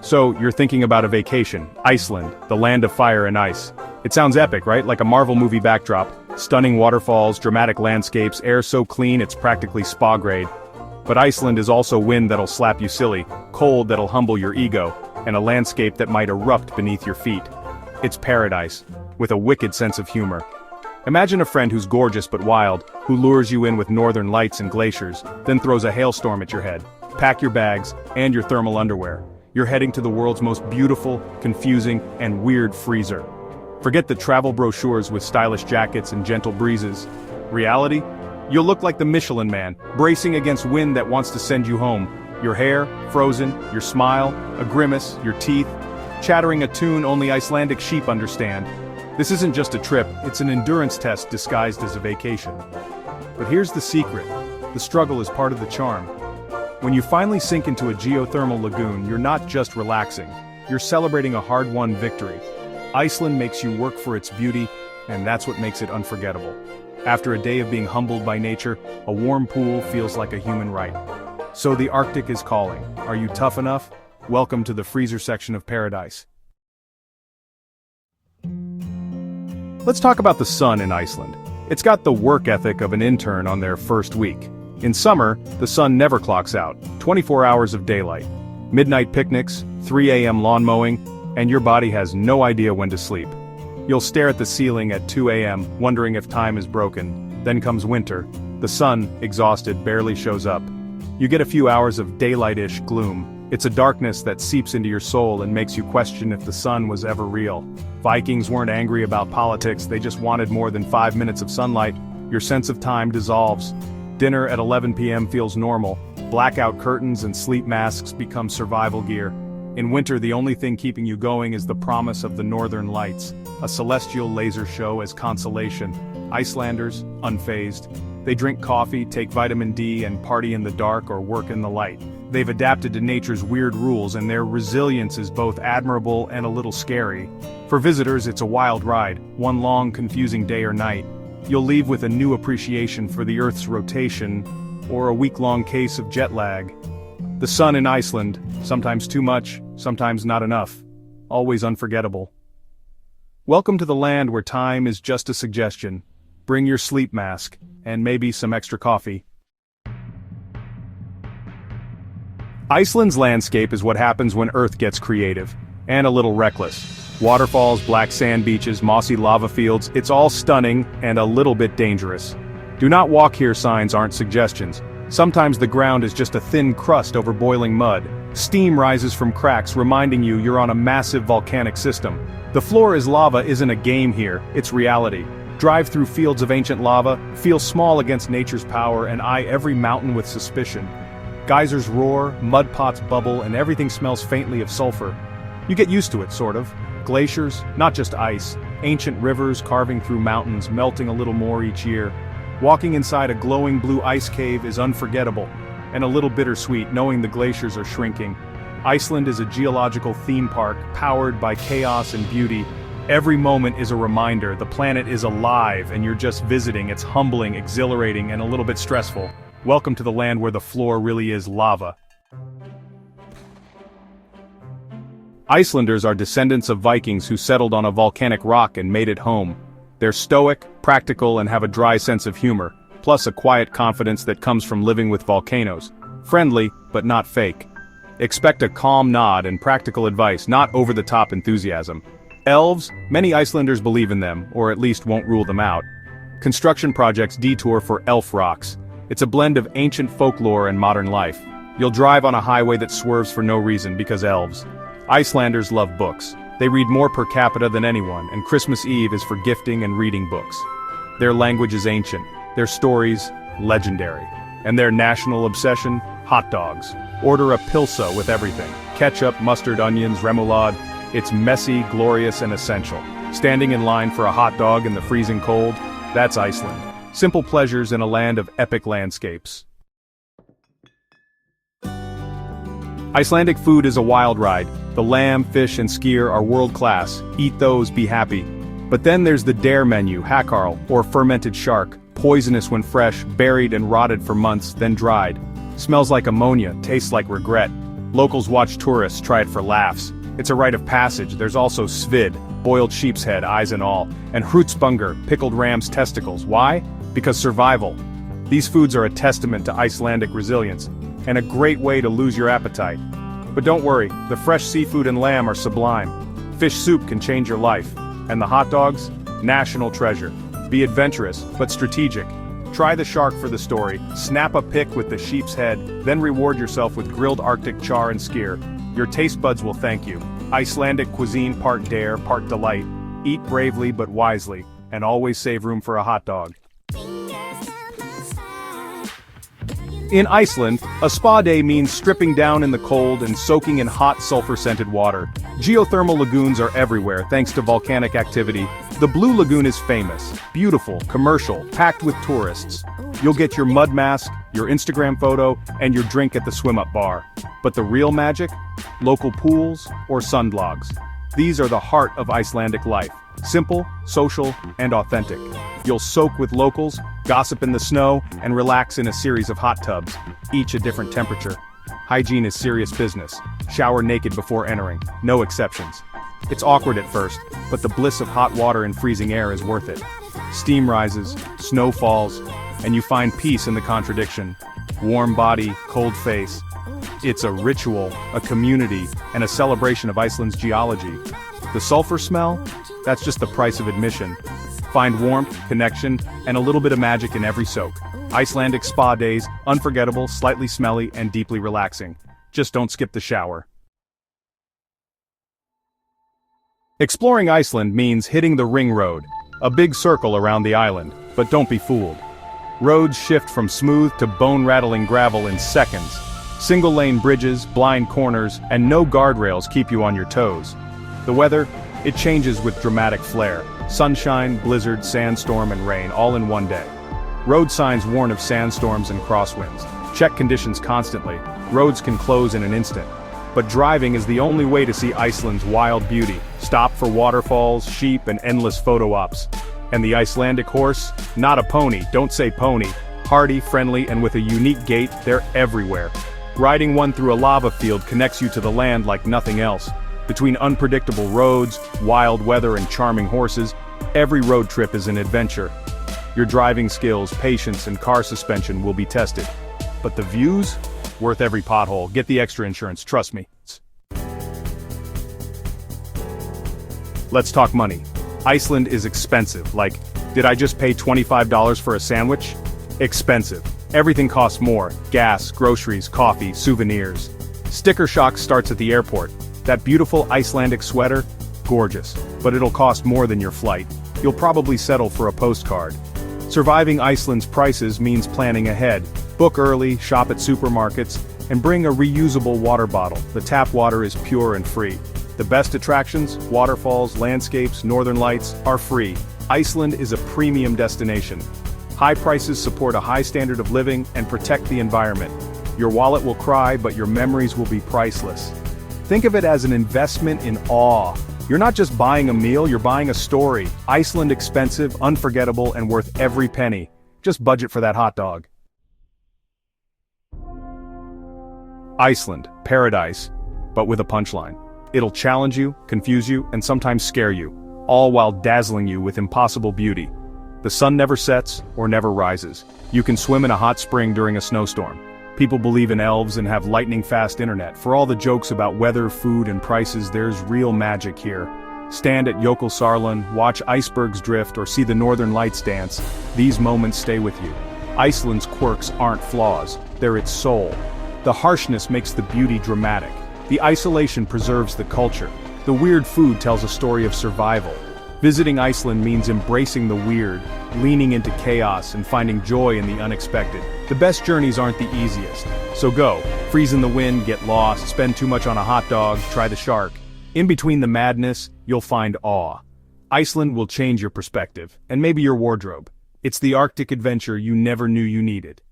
So, you're thinking about a vacation, Iceland, the land of fire and ice. It sounds epic, right? Like a Marvel movie backdrop. Stunning waterfalls, dramatic landscapes, air so clean it's practically spa grade. But Iceland is also wind that'll slap you silly, cold that'll humble your ego, and a landscape that might erupt beneath your feet. It's paradise, with a wicked sense of humor. Imagine a friend who's gorgeous but wild, who lures you in with northern lights and glaciers, then throws a hailstorm at your head. Pack your bags, and your thermal underwear. You're heading to the world's most beautiful, confusing, and weird freezer. Forget the travel brochures with stylish jackets and gentle breezes. Reality? You'll look like the Michelin Man, bracing against wind that wants to send you home. Your hair, frozen, your smile, a grimace, your teeth, chattering a tune only Icelandic sheep understand. This isn't just a trip, it's an endurance test disguised as a vacation. But here's the secret. The struggle is part of the charm. When you finally sink into a geothermal lagoon, you're not just relaxing. You're celebrating a hard-won victory. Iceland makes you work for its beauty, and that's what makes it unforgettable. After a day of being humbled by nature, a warm pool feels like a human right. So the Arctic is calling. Are you tough enough? Welcome to the freezer section of paradise. Let's talk about the sun in Iceland. It's got the work ethic of an intern on their first week. In summer, the sun never clocks out, 24 hours of daylight. Midnight picnics, 3 a.m. lawn mowing, and your body has no idea when to sleep. You'll stare at the ceiling at 2 a.m., wondering if time is broken. Then comes winter. The sun, exhausted, barely shows up. You get a few hours of daylight-ish gloom. It's a darkness that seeps into your soul and makes you question if the sun was ever real. Vikings weren't angry about politics, they just wanted more than 5 minutes of sunlight. Your sense of time dissolves. Dinner at 11 p.m. feels normal. Blackout curtains and sleep masks become survival gear. In winter, the only thing keeping you going is the promise of the northern lights, a celestial laser show as consolation. Icelanders, unfazed. They drink coffee, take vitamin D, and party in the dark or work in the light. They've adapted to nature's weird rules, and their resilience is both admirable and a little scary. For visitors, it's a wild ride, one long, confusing day or night. You'll leave with a new appreciation for the Earth's rotation, or a week-long case of jet lag. The sun in Iceland, sometimes too much, sometimes not enough. Always unforgettable. Welcome to the land where time is just a suggestion. Bring your sleep mask, and maybe some extra coffee. Iceland's landscape is what happens when Earth gets creative, and a little reckless. Waterfalls, black sand beaches, mossy lava fields, it's all stunning and a little bit dangerous. Do not walk here signs aren't suggestions. Sometimes the ground is just a thin crust over boiling mud. Steam rises from cracks reminding you you're on a massive volcanic system. The floor is lava isn't a game here, it's reality. Drive through fields of ancient lava, feel small against nature's power, and eye every mountain with suspicion. Geysers roar, mud pots bubble, and everything smells faintly of sulfur. You get used to it, sort of. Glaciers, not just ice, ancient rivers carving through mountains, melting a little more each year. Walking inside a glowing blue ice cave is unforgettable, and a little bittersweet knowing the glaciers are shrinking. Iceland is a geological theme park, powered by chaos and beauty. Every moment is a reminder the planet is alive and you're just visiting. It's humbling, exhilarating, and a little bit stressful. Welcome to the land where the floor really is lava. Icelanders are descendants of Vikings who settled on a volcanic rock and made it home. They're stoic, practical, and have a dry sense of humor, plus a quiet confidence that comes from living with volcanoes. Friendly, but not fake. Expect a calm nod and practical advice, not over-the-top enthusiasm. Elves, many Icelanders believe in them, or at least won't rule them out. Construction projects detour for elf rocks. It's a blend of ancient folklore and modern life. You'll drive on a highway that swerves for no reason because elves. Icelanders love books. They read more per capita than anyone, and Christmas Eve is for gifting and reading books. Their language is ancient, their stories, legendary. And their national obsession, hot dogs. Order a pilsa with everything. Ketchup, mustard, onions, remoulade. It's messy, glorious, and essential. Standing in line for a hot dog in the freezing cold, that's Iceland. Simple pleasures in a land of epic landscapes. Icelandic food is a wild ride. The lamb, fish, and skyr are world-class. Eat those, be happy. But then there's the dare menu, hakarl, or fermented shark. Poisonous when fresh, buried and rotted for months, then dried. Smells like ammonia, tastes like regret. Locals watch tourists try it for laughs. It's a rite of passage. There's also svid, boiled sheep's head, eyes and all, and hrutsbunger, pickled ram's testicles. Why? Because survival. These foods are a testament to Icelandic resilience, and a great way to lose your appetite. But don't worry, the fresh seafood and lamb are sublime. Fish soup can change your life. And the hot dogs? National treasure. Be adventurous, but strategic. Try the shark for the story, snap a pic with the sheep's head, then reward yourself with grilled Arctic char and skyr. Your taste buds will thank you. Icelandic cuisine, part dare, part delight. Eat bravely but wisely, and always save room for a hot dog. In Iceland, a spa day means stripping down in the cold and soaking in hot sulfur-scented water. Geothermal lagoons are everywhere thanks to volcanic activity. The Blue Lagoon is famous, beautiful, commercial, packed with tourists. You'll get your mud mask, your Instagram photo, and your drink at the swim-up bar. But the real magic? Local pools or sunblogs. These are the heart of Icelandic life. Simple, social, and authentic. You'll soak with locals, gossip in the snow, and relax in a series of hot tubs, each a different temperature. Hygiene is serious business. Shower naked before entering, no exceptions. It's awkward at first, but the bliss of hot water and freezing air is worth it. Steam rises, snow falls, and you find peace in the contradiction. Warm body, cold face. It's a ritual, a community, and a celebration of Iceland's geology. The sulfur smell? That's just the price of admission. Find warmth, connection, and a little bit of magic in every soak. Icelandic spa days, unforgettable, slightly smelly, and deeply relaxing. Just don't skip the shower. Exploring Iceland means hitting the ring road, a big circle around the island, but don't be fooled. Roads shift from smooth to bone-rattling gravel in seconds. Single-lane bridges, blind corners, and no guardrails keep you on your toes. The weather? It changes with dramatic flair. Sunshine, blizzard, sandstorm, and rain all in one day. Road signs warn of sandstorms and crosswinds. Check conditions constantly. Roads can close in an instant. But driving is the only way to see Iceland's wild beauty. Stop for waterfalls, sheep, and endless photo ops. And the Icelandic horse? Not a pony, don't say pony. Hardy, friendly, and with a unique gait, they're everywhere. Riding one through a lava field connects you to the land like nothing else. Between unpredictable roads, wild weather, and charming horses, every road trip is an adventure. Your driving skills, patience, and car suspension will be tested. But the views? Worth every pothole. Get the extra insurance, trust me. Let's talk money. Iceland is expensive. Like, did I just pay $25 for a sandwich? Expensive. Everything costs more. Gas, groceries, coffee, souvenirs. Sticker shock starts at the airport. That beautiful Icelandic sweater? Gorgeous. But it'll cost more than your flight. You'll probably settle for a postcard. Surviving Iceland's prices means planning ahead. Book early, shop at supermarkets, and bring a reusable water bottle. The tap water is pure and free. The best attractions, waterfalls, landscapes, northern lights, are free. Iceland is a premium destination. High prices support a high standard of living and protect the environment. Your wallet will cry, but your memories will be priceless. Think of it as an investment in awe. You're not just buying a meal, you're buying a story. Iceland expensive, unforgettable, and worth every penny. Just budget for that hot dog. Iceland, paradise, but with a punchline. It'll challenge you, confuse you, and sometimes scare you, all while dazzling you with impossible beauty. The sun never sets or never rises. You can swim in a hot spring during a snowstorm. People believe in elves and have lightning-fast internet. For all the jokes about weather, food, and prices, there's real magic here. Stand at Jökulsárlón, watch icebergs drift, or see the northern lights dance. These moments stay with you. Iceland's quirks aren't flaws, they're its soul. The harshness makes the beauty dramatic. The isolation preserves the culture. The weird food tells a story of survival. Visiting Iceland means embracing the weird, leaning into chaos, and finding joy in the unexpected. The best journeys aren't the easiest. So go, freeze in the wind, get lost, spend too much on a hot dog, try the shark. In between the madness, you'll find awe. Iceland will change your perspective, and maybe your wardrobe. It's the Arctic adventure you never knew you needed.